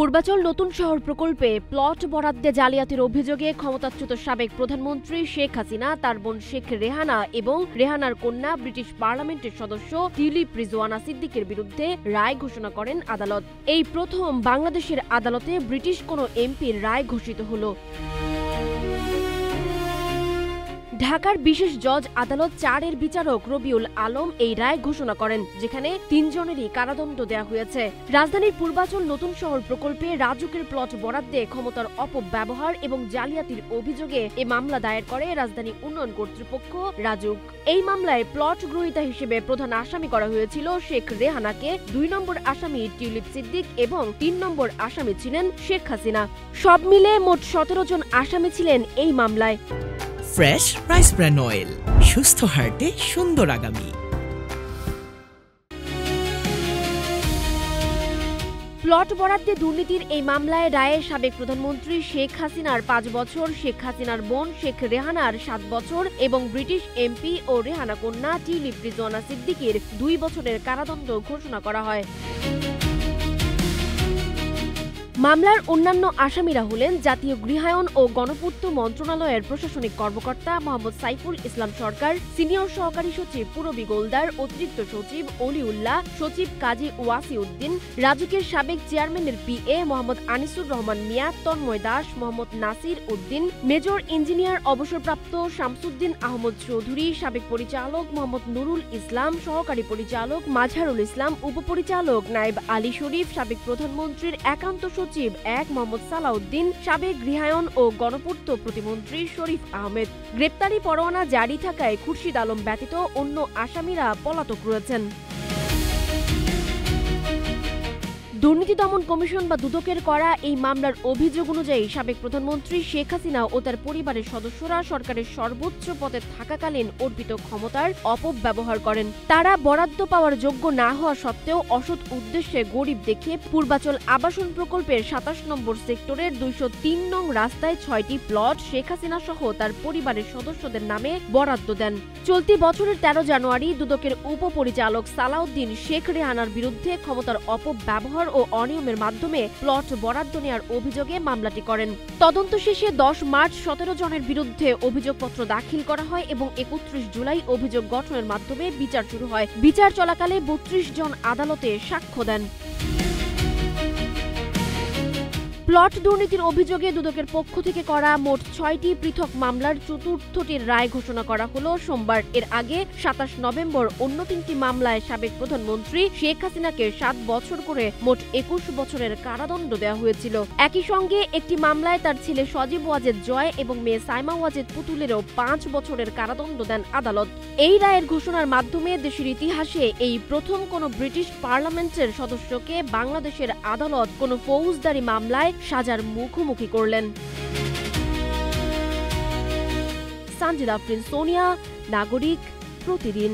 পূর্বাচল নতুন শহর প্রকল্পে প্লট বরাদ্দে জালিয়াতির অভিযোগে ক্ষমতাচ্যুত সাবেক প্রধানমন্ত্রী শেখ হাসিনা, তার বোন শেখ রেহানা এবং রেহানার কন্যা ব্রিটিশ পার্লামেন্টের সদস্য টিউলিপ রিজওয়ানা সিদ্দিকের বিরুদ্ধে রায় ঘোষণা করেন আদালত। এই প্রথম বাংলাদেশের আদালতে ব্রিটিশ কোনো এমপির রায় ঘোষিত হলো। ঢাকার বিশেষ জজ আদালত 4-এর বিচারক রবিউল আলম এই রায় ঘোষণা করেন, যেখানে 3 জনেরই কারাদণ্ড দেওয়া হয়েছে। রাজধানীর পূর্বাচল নতুন শহর প্রকল্পে রাজুকের প্লট বরাদ্দে ক্ষমতার অপব্যবহার এবং জালিয়াতির অভিযোগে এ মামলা দায়ের করে রাজধানী উন্নয়ন কর্তৃপক্ষ রাজুক। এই মামলায় প্লট গ্রহীতা হিসেবে প্রধান আসামি করা হয়েছিল শেখ রেহানাকে, 2 নম্বর আসামি টিউলিপ সিদ্দিক এবং 3 নম্বর আসামি ছিলেন শেখ হাসিনা। সব মিলে মোট 17 জন আসামি ছিলেন এই মামলায়। ফ্রেশ রাইস ব্র্যান অয়েল, সুস্থ হার্টে সুন্দর আগামী। প্লট বরাদ্দে দুর্নীতির এই মামলায় রায়ে সাবেক প্রধানমন্ত্রী শেখ হাসিনার 5 বছর, শেখ হাসিনার বোন শেখ রেহানার 7 বছর এবং ব্রিটিশ এমপি ও রেহানা কন্যা টিউলিপ রিজওয়ানা সিদ্দিকের 2 বছরের কারাদণ্ড ঘোষণা করা হয়। মামলার অন্যান্য আসামিরা হলেন জাতীয় গৃহায়ন ও গণপূর্ত মন্ত্রণালয়ের প্রশাসনিক কর্মকর্তা মোহাম্মদ সাইফুল ইসলাম সরকার, সিনিয়র সহকারী সচিব পুরবী গোলদার, অতিরিক্ত সচিব অলিউল্লাহ, সচিব কাজী ওয়াসি উদ্দিন, রাজুকের সাবেক চেয়ারম্যানের পিএ মোহাম্মদ আনিসুর রহমান মিয়া, তন্ময় দাস, মোহাম্মদ নাসির উদ্দিন, মেজর ইঞ্জিনিয়ার অবসরপ্রাপ্ত শামসুদ্দিন আহমদ চৌধুরী, সাবেক পরিচালক মোহাম্মদ নুরুল ইসলাম, সহকারী পরিচালক মাঝহারুল ইসলাম, উপপরিচালক নায়েব আলী শরীফ, সাবেক প্রধানমন্ত্রীর একান্ত সচিব 1 মোহাম্মদ সালাউদ্দিন, সাবেক গৃহায়ন ও গণপূর্ত প্রতিমন্ত্রী শরীফ আহমেদ। গ্রেপ্তারি পরোয়ানা জারি থাকায় খুরশিদ আলম ব্যতীত অন্য আসামিরা পলাতক রয়েছেন। দুর্নীতি দমন কমিশন বা দুদকের করা এই মামলার অভিযোগ অনুযায়ী সাবেক প্রধানমন্ত্রী শেখ হাসিনা ও তার পরিবারের সদস্যরা সরকারের সর্বোচ্চ পদে থাকাকালীন অর্পিত ক্ষমতার অপব্যবহার করেন। তারা বরাদ্দ পাওয়ার যোগ্য না হওয়া সত্ত্বেও অসৎ উদ্দেশ্যে গরিব দেখে পূর্বাচল আবাসন প্রকল্পের 27 নম্বর সেক্টরের 203 নং রাস্তায় 6টি প্লট শেখ হাসিনা সহ তার পরিবারের সদস্যদের নামে বরাদ্দ দেন। চলতি বছরের 13 জানুয়ারি দুদকের উপপরিচালক সালাউদ্দিন শেখ রেহানার বিরুদ্ধে ক্ষমতার অপব্যবহার ও অনিয়মের মাধ্যমে প্লট বরাদ্দ নেওয়ার অভিযোগে মামলাটি করেন। তদন্ত শেষে 10 মার্চ 17 জনের বিরুদ্ধে অভিযোগপত্র দাখিল করা হয় এবং 31 জুলাই অভিযোগ গঠনের মাধ্যমে বিচার শুরু হয়। বিচার চলাকালে 32 জন আদালতে সাক্ষ্য দেন। প্লট দুর্নীতির অভিযোগে দুদকের পক্ষ থেকে করা মোট 6টি পৃথক মামলার চতুর্থটির রায় ঘোষণা করা হলো সোমবার। এর আগে 27 নভেম্বর অন্য 3টি মামলায় সাবেক প্রধানমন্ত্রী শেখ হাসিনাকে 7 বছর করে মোট 21 বছরের কারাদণ্ড দেওয়া হয়েছিল। একই সঙ্গে একটি মামলায় তার ছেলে সজীব ওয়াজেদ জয় এবং মেয়ে সাইমা ওয়াজেদ পুতুলেরও 5 বছরের কারাদণ্ড দেন আদালত। এই রায়ের ঘোষণার মাধ্যমে দেশের ইতিহাসে এই প্রথম কোনো ব্রিটিশ পার্লামেন্টের সদস্যকে বাংলাদেশের আদালত কোনো ফৌজদারি মামলায় সাজার মুখোমুখি করলেন। সানজিদা আফরিন, সোনিয়া, নাগরিক, প্রতিদিন।